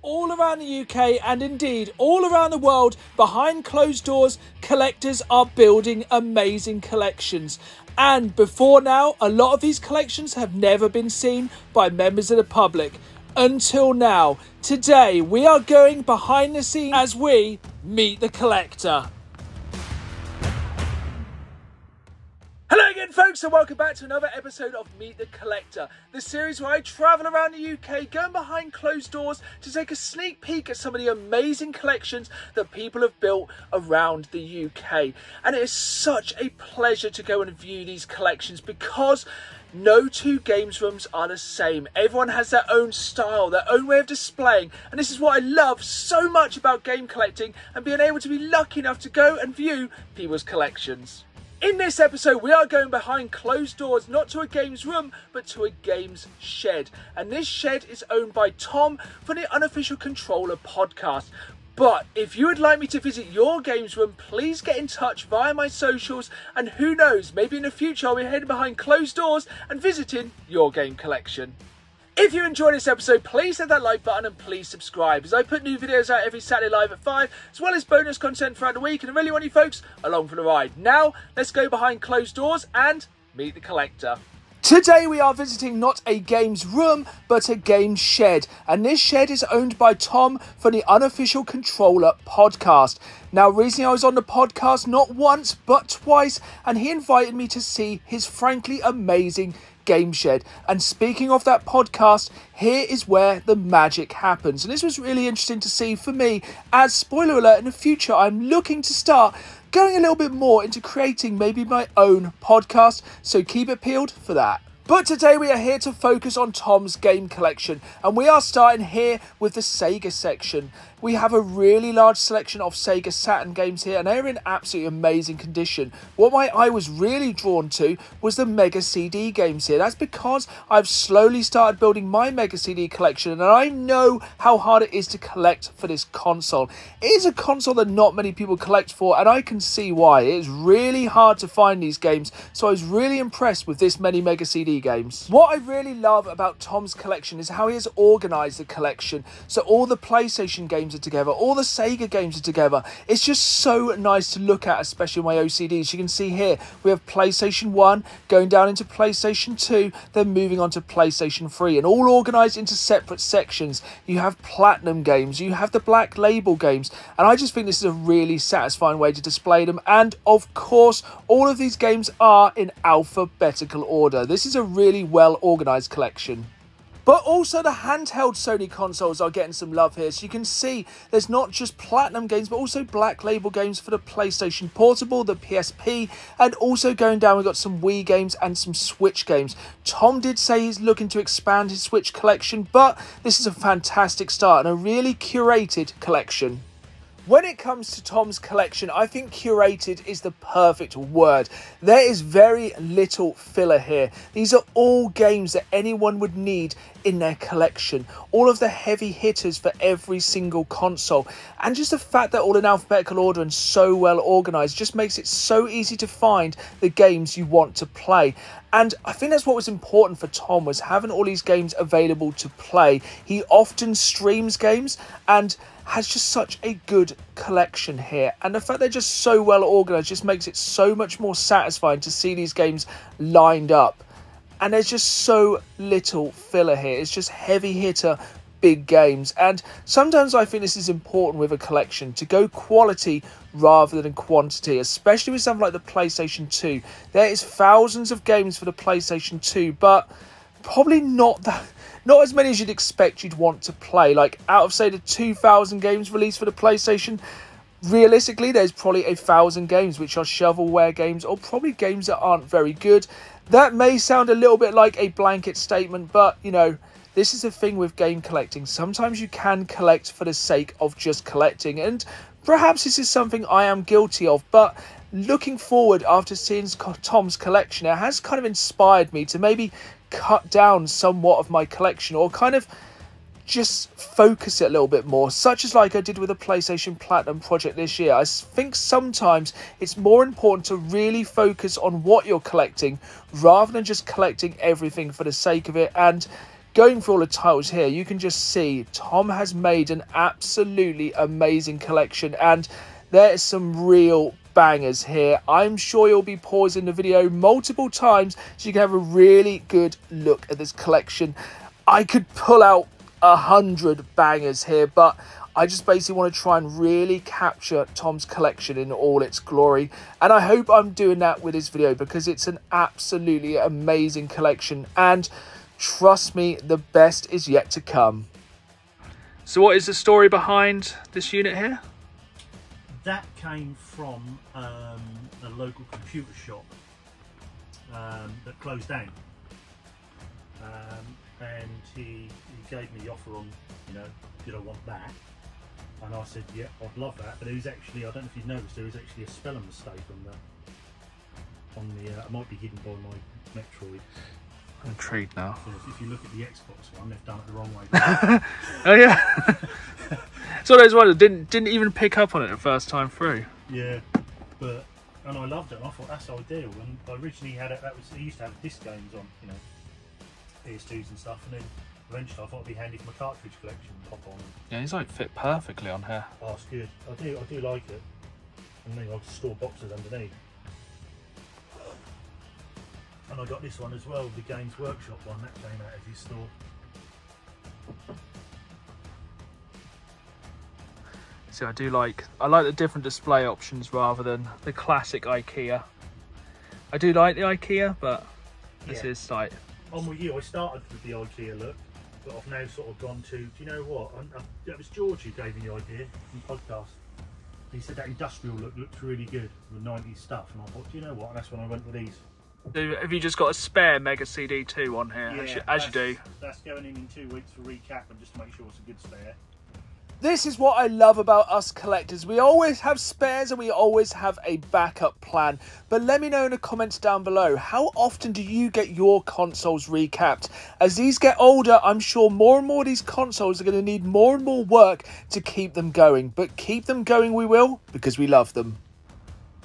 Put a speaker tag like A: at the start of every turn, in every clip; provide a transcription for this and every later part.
A: all around the UK and indeed all around the world, behind closed doors, collectors are building amazing collections. And before now, a lot of these collections have never been seen by members of the public. Until now. Today, we are going behind the scenes as we meet the collector. Hello again, folks, and welcome back to another episode of Meet the Collector, the series where I travel around the UK, going behind closed doors to take a sneak peek at some of the amazing collections that people have built around the UK. And it is such a pleasure to go and view these collections because no two games rooms are the same. Everyone has their own style, their own way of displaying, and this is what I love so much about game collecting and being able to be lucky enough to go and view people's collections. In this episode, we are going behind closed doors, not to a games room, but to a games shed. And this shed is owned by Tom from the Unofficial Controller Podcast. But if you would like me to visit your games room, please get in touch via my socials. And who knows, maybe in the future I'll be heading behind closed doors and visiting your game collection. If you enjoyed this episode, please hit that like button and please subscribe, as I put new videos out every Saturday live at 5, as well as bonus content throughout the week, and I really want you folks along for the ride. Now, let's go behind closed doors and meet the collector. Today we are visiting not a games room, but a games shed. And this shed is owned by Tom from the Unofficial Controller Podcast. Now, recently I was on the podcast not once, but twice, and he invited me to see his frankly amazing game shed. And speaking of that podcast, here is where the magic happens. And this was really interesting to see for me, as spoiler alert, in the future I'm looking to start going a little bit more into creating maybe my own podcast, so keep it peeled for that. But today we are here to focus on Tom's game collection, and we are starting here with the Sega section. We have a really large selection of Sega Saturn games here, and they're in absolutely amazing condition. What my eye was really drawn to was the Mega CD games here. That's because I've slowly started building my Mega CD collection, and I know how hard it is to collect for this console. It is a console that not many people collect for, and I can see why. It is really hard to find these games, so I was really impressed with this many Mega CD games. What I really love about Tom's collection is how he has organised the collection. So all the PlayStation games are together, all the Sega games are together. It's just so nice to look at, especially my OCDs. You can see here we have PlayStation 1 going down into PlayStation 2, then moving on to PlayStation 3, and all organised into separate sections. You have Platinum games, you have the Black Label games, and I just think this is a really satisfying way to display them. And of course, all of these games are in alphabetical order. This is a really well organised collection. But also the handheld Sony consoles are getting some love here. So you can see there's not just Platinum games, but also Black Label games for the PlayStation Portable, the PSP, and also going down, we've got some Wii games and some Switch games. Tom did say he's looking to expand his Switch collection, but this is a fantastic start and a really curated collection. When it comes to Tom's collection, I think curated is the perfect word. There is very little filler here. These are all games that anyone would need in their collection. All of the heavy hitters for every single console. And just the fact that all in alphabetical order and so well organised just makes it so easy to find the games you want to play. And I think that's what was important for Tom, was having all these games available to play. He often streams games and has just such a good collection here, and the fact they're just so well organised just makes it so much more satisfying to see these games lined up. And there's just so little filler here. It's just heavy hitter big games, and sometimes I think this is important with a collection, to go quality rather than quantity, especially with something like the PlayStation 2. There is thousands of games for the PlayStation 2, but probably not as many as you'd expect you'd want to play. Like, out of, say, the 2,000 games released for the PlayStation, realistically, there's probably 1,000 games which are shovelware games, or probably games that aren't very good. That may sound a little bit like a blanket statement, but, you know, this is the thing with game collecting. Sometimes you can collect for the sake of just collecting, and perhaps this is something I am guilty of, but looking forward after seeing Tom's collection, it has kind of inspired me to maybe cut down somewhat of my collection, or kind of just focus it a little bit more, such as like I did with the PlayStation Platinum project this year. I think sometimes it's more important to really focus on what you're collecting rather than just collecting everything for the sake of it, and going through all the titles here, you can just see Tom has made an absolutely amazing collection, and there is some real bangers here. I'm sure you'll be pausing the video multiple times so you can have a really good look at this collection. I could pull out 100 bangers here, but I just basically want to try and really capture Tom's collection in all its glory, and I hope I'm doing that with this video because it's an absolutely amazing collection, and trust me, the best is yet to come. So what is the story behind this unit here?
B: That came from a local computer shop that closed down, and he gave me the offer on, you know, did I want that? And I said, yeah, I'd love that. But it was actually, I don't know if you've noticed, there was actually a spelling mistake on the it might be hidden by my Metroid.
A: I'm intrigued now.
B: If you look at the Xbox one, they've done it the wrong way.
A: Oh yeah. So those ones didn't even pick up on it the first time through.
B: Yeah, and I loved it. And I thought that's ideal. And I originally had it. I used to have disc games on, you know, PS2s and stuff. And then eventually I thought it'd be handy for my cartridge collection. Pop on.
A: Yeah, he's like fit perfectly on here.
B: Oh, it's good. I do like it. And then I'll store boxes underneath. And I got this one as well, the Games Workshop one that came out of his store.
A: So I like the different display options rather than the classic IKEA. I do like the IKEA, but this is like...
B: I'm with you, I started with the IKEA look, but I've now sort of gone to, do you know what? It was George who gave me the idea in the podcast. He said that industrial look looks really good with 90s stuff, and I thought, do you know what? And that's when I went with these.
A: So have you just got a spare Mega CD2 on here,
B: Yeah,
A: as you do?
B: That's going in 2 weeks for recap and just to make sure it's a good spare.
A: This is what I love about us collectors. We always have spares and we always have a backup plan. But let me know in the comments down below, how often do you get your consoles recapped? As these get older, I'm sure more and more of these consoles are going to need more and more work to keep them going. But keep them going we will, because we love them.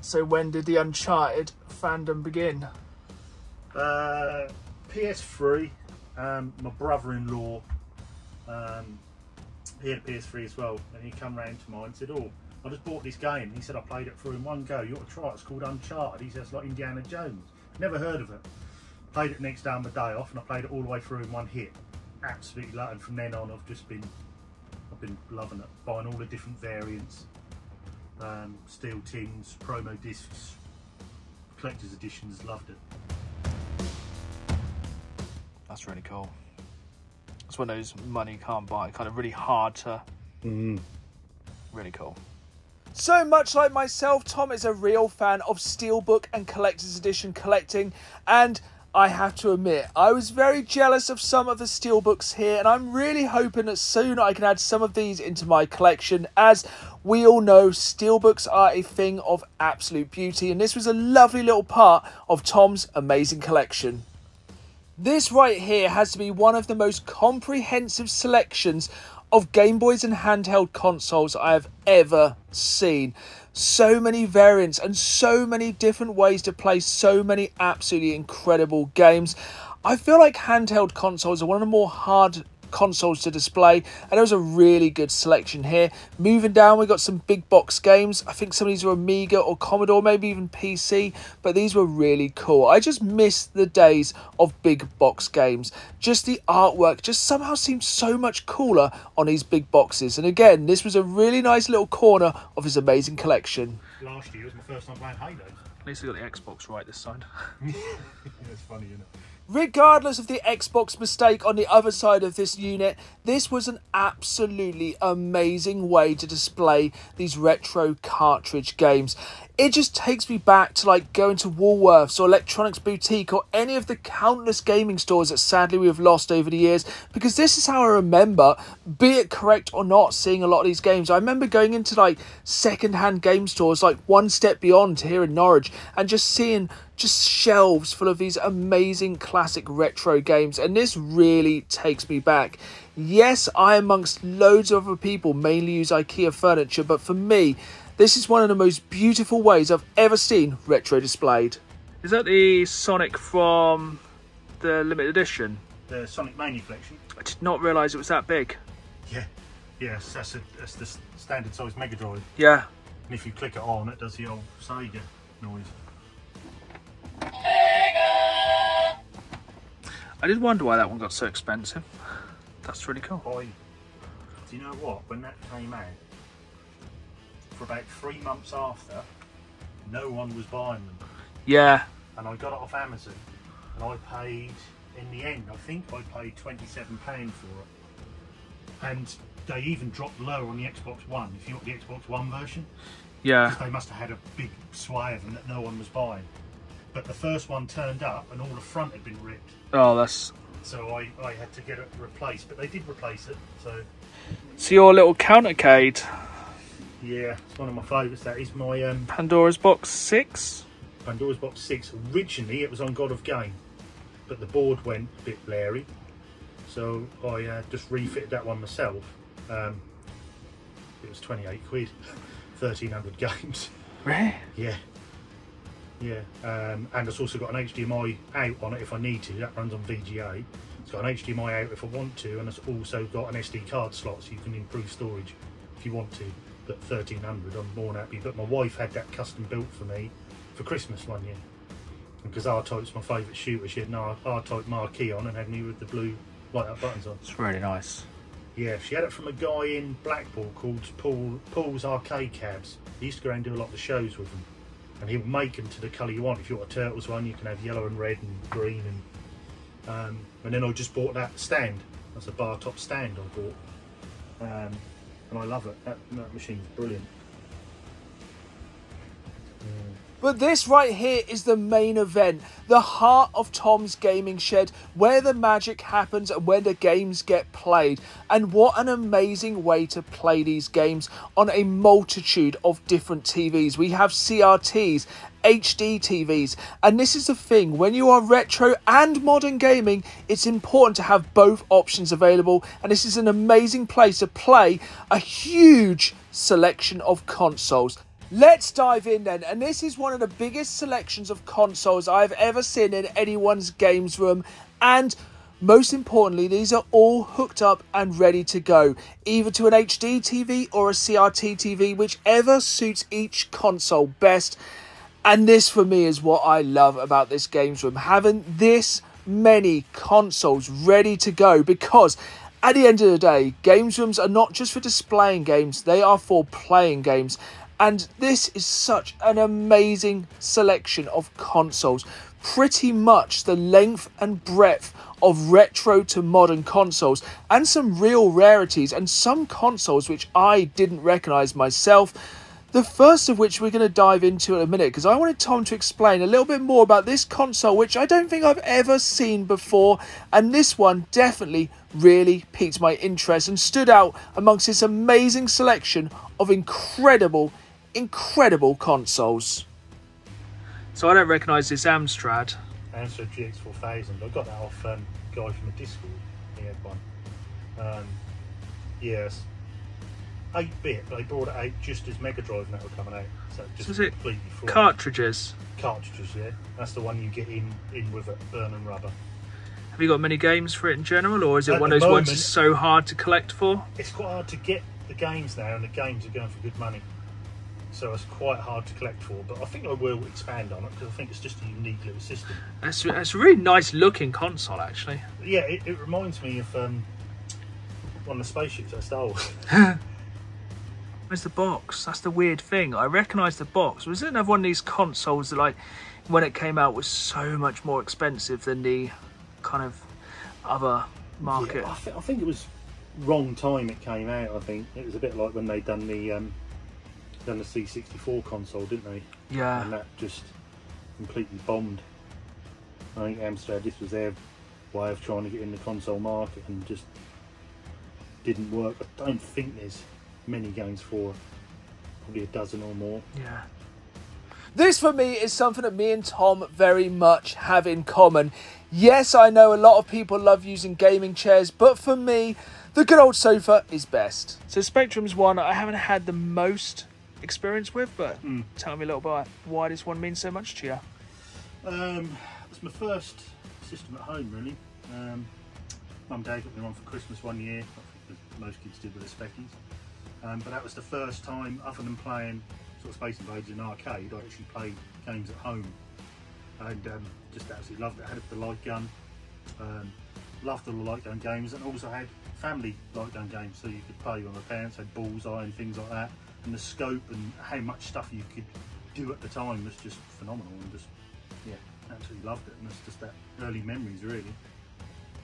A: So when did the Uncharted fandom begin?
B: PS3, my brother-in-law, he had a PS3 as well, and he come round to mine and said, oh, I just bought this game. He said, I played it through in one go. You ought to try it. It's called Uncharted. He says, it's like Indiana Jones. Never heard of it. Played it next day on my day off, and I played it all the way through in one hit. Absolutely loved it. And from then on, I've been loving it. Buying all the different variants, steel tins, promo discs, collector's editions. Loved it.
A: That's really cool. It's one of those money can't buy, kind of really hard to... Really cool. So much like myself, Tom is a real fan of Steelbook and Collector's Edition collecting, and I have to admit, I was very jealous of some of the Steelbooks here, and I'm really hoping that soon I can add some of these into my collection. As we all know, Steelbooks are a thing of absolute beauty, and this was a lovely little part of Tom's amazing collection. This right here has to be one of the most comprehensive selections of Game Boys and handheld consoles I have ever seen. So many variants and so many different ways to play so many absolutely incredible games. I feel like handheld consoles are one of the more hard consoles to display, and there was a really good selection here. Moving down, we got some big box games. I think some of these were Amiga or Commodore, maybe even PC, but these were really cool. I just miss the days of big box games. Just the artwork just somehow seems so much cooler on these big boxes, and again, this was a really nice little corner of his amazing collection.
B: Last year was my first time playing Halo.
A: At least I got the Xbox right this side.
B: It's funny, isn't it?
A: Regardless of the Xbox mistake on the other side of this unit, this was an absolutely amazing way to display these retro cartridge games. It just takes me back to like going to Woolworths or Electronics Boutique or any of the countless gaming stores that sadly we have lost over the years, because this is how I remember, be it correct or not, seeing a lot of these games. I remember going into like second-hand game stores like One Step Beyond here in Norwich and just seeing just shelves full of these amazing classic retro games, and this really takes me back. Yes, I amongst loads of other people mainly use IKEA furniture, but for me, this is one of the most beautiful ways I've ever seen retro displayed. Is that the Sonic from the limited edition?
B: the Sonic Mania collection.
A: I did not realise it was that big.
B: Yeah, yes, that's the standard size Mega Drive.
A: Yeah.
B: And if you click it on, it does the old Sega noise.
A: I did wonder why that one got so expensive. That's really cool.
B: Do you know what? When that came out, for about 3 months after, no one was buying them.
A: Yeah.
B: And I got it off Amazon, and I paid, in the end, I think I paid £27 for it. And they even dropped lower on the Xbox One, if you want the Xbox One version.
A: Yeah.
B: Because they must have had a big sway of them that no one was buying. But the first one turned up and all the front had been ripped.
A: Oh, that's...
B: So I had to get it replaced, but they did replace it, so...
A: So your little countercade.
B: Yeah, it's one of my favourites. That is my...
A: Pandora's Box 6?
B: Pandora's Box 6. Originally it was on God of Game, but the board went a bit blurry. So I just refitted that one myself. It was 28 quid, 1,300 games.
A: Really?
B: Yeah. Yeah, and it's also got an HDMI out on it if I need to. That runs on VGA. It's got an HDMI out if I want to, and it's also got an SD card slot so you can improve storage if you want to. But 1,300, I'm more than happy. But my wife had that custom built for me for Christmas one year. Because R-Type's my favourite shooter, she had an R-Type marquee on and had me with the blue light up buttons on.
A: It's really nice.
B: Yeah, she had it from a guy in Blackpool called Paul's Arcade Cabs. He used to go around and do a lot of the shows with them. And he'll make them to the colour you want. If you want a Turtles one, you can have yellow and red and green. And then I just bought that stand. That's a bar top stand I bought. And I love it. That machine's brilliant.
A: But this right here is the main event, the heart of Tom's gaming shed, where the magic happens and where the games get played. And what an amazing way to play these games on a multitude of different TVs. We have CRTs, HD TVs, and this is the thing, when you are retro and modern gaming, it's important to have both options available, and this is an amazing place to play a huge selection of consoles. Let's dive in then, and this is one of the biggest selections of consoles I've ever seen in anyone's games room, and most importantly, these are all hooked up and ready to go, either to an HD TV or a CRT TV, whichever suits each console best. And this for me is what I love about this games room, having this many consoles ready to go, because at the end of the day, games rooms are not just for displaying games, they are for playing games. And this is such an amazing selection of consoles. Pretty much the length and breadth of retro to modern consoles. And some real rarities and some consoles which I didn't recognise myself. The first of which we're going to dive into in a minute, because I wanted Tom to explain a little bit more about this console, which I don't think I've ever seen before. And this one definitely really piqued my interest and stood out amongst this amazing selection of incredible consoles. So I don't recognise this Amstrad.
B: Amstrad GX4000. I got that off a guy from the Discord. He had one. Yes. 8-bit, but they brought it out just as Mega Drive and that were coming out. So just
A: is it
B: completely full.
A: Cartridges?
B: Cartridges, yeah. That's the one you get in with it, burning rubber.
A: Have you got many games for it in general, or is it
B: At
A: one of
B: the
A: those ones
B: moment,
A: that's so hard to collect for?
B: It's quite hard to get the games now, and the games are going for good money. So it's quite hard to collect for, but I think I will expand on it because I think it's just a unique little system.
A: It's a really nice looking console, actually.
B: Yeah, it reminds me of one of the spaceships I stole.
A: Where's the box? That's the weird thing. I recognise the box. Was it another one of these consoles that, like, when it came out was so much more expensive than the kind of other market?
B: Yeah, I think it was wrong time it came out. I think it was a bit like when they done the C64 console, didn't they?
A: Yeah.
B: And that just completely bombed. I think Amstrad, this was their way of trying to get in the console market and just didn't work. I don't think there's many games for it. Probably a dozen or more.
A: Yeah. This for me is something that me and Tom very much have in common. Yes, I know a lot of people love using gaming chairs, but for me, the good old sofa is best. So Spectrum's one I haven't had the most experience with, but tell me a little bit about why this one means so much to you.
B: It's my first system at home, really. Mum and Dad got me one for Christmas one year, as most kids did with their speckies. But that was the first time, other than playing sort of Space Invaders in an arcade, I actually played games at home. And just absolutely loved it. I had the light gun, loved all the light gun games, and also had family light gun games, so you could play when my parents had bullseye and things like that. And the scope and how much stuff you could do at the time was just phenomenal, and just, yeah, absolutely loved it. And that's just that early memories, really.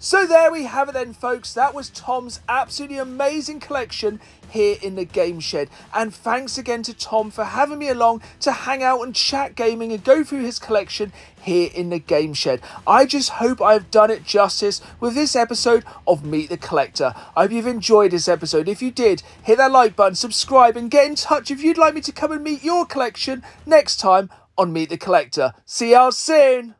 A: So there we have it then, folks. That was Tom's absolutely amazing collection here in the Game Shed. And thanks again to Tom for having me along to hang out and chat gaming and go through his collection here in the Game Shed. I just hope I've done it justice with this episode of Meet the Collector. I hope you've enjoyed this episode. If you did, hit that like button, subscribe, and get in touch if you'd like me to come and meet your collection next time on Meet the Collector. See y'all soon.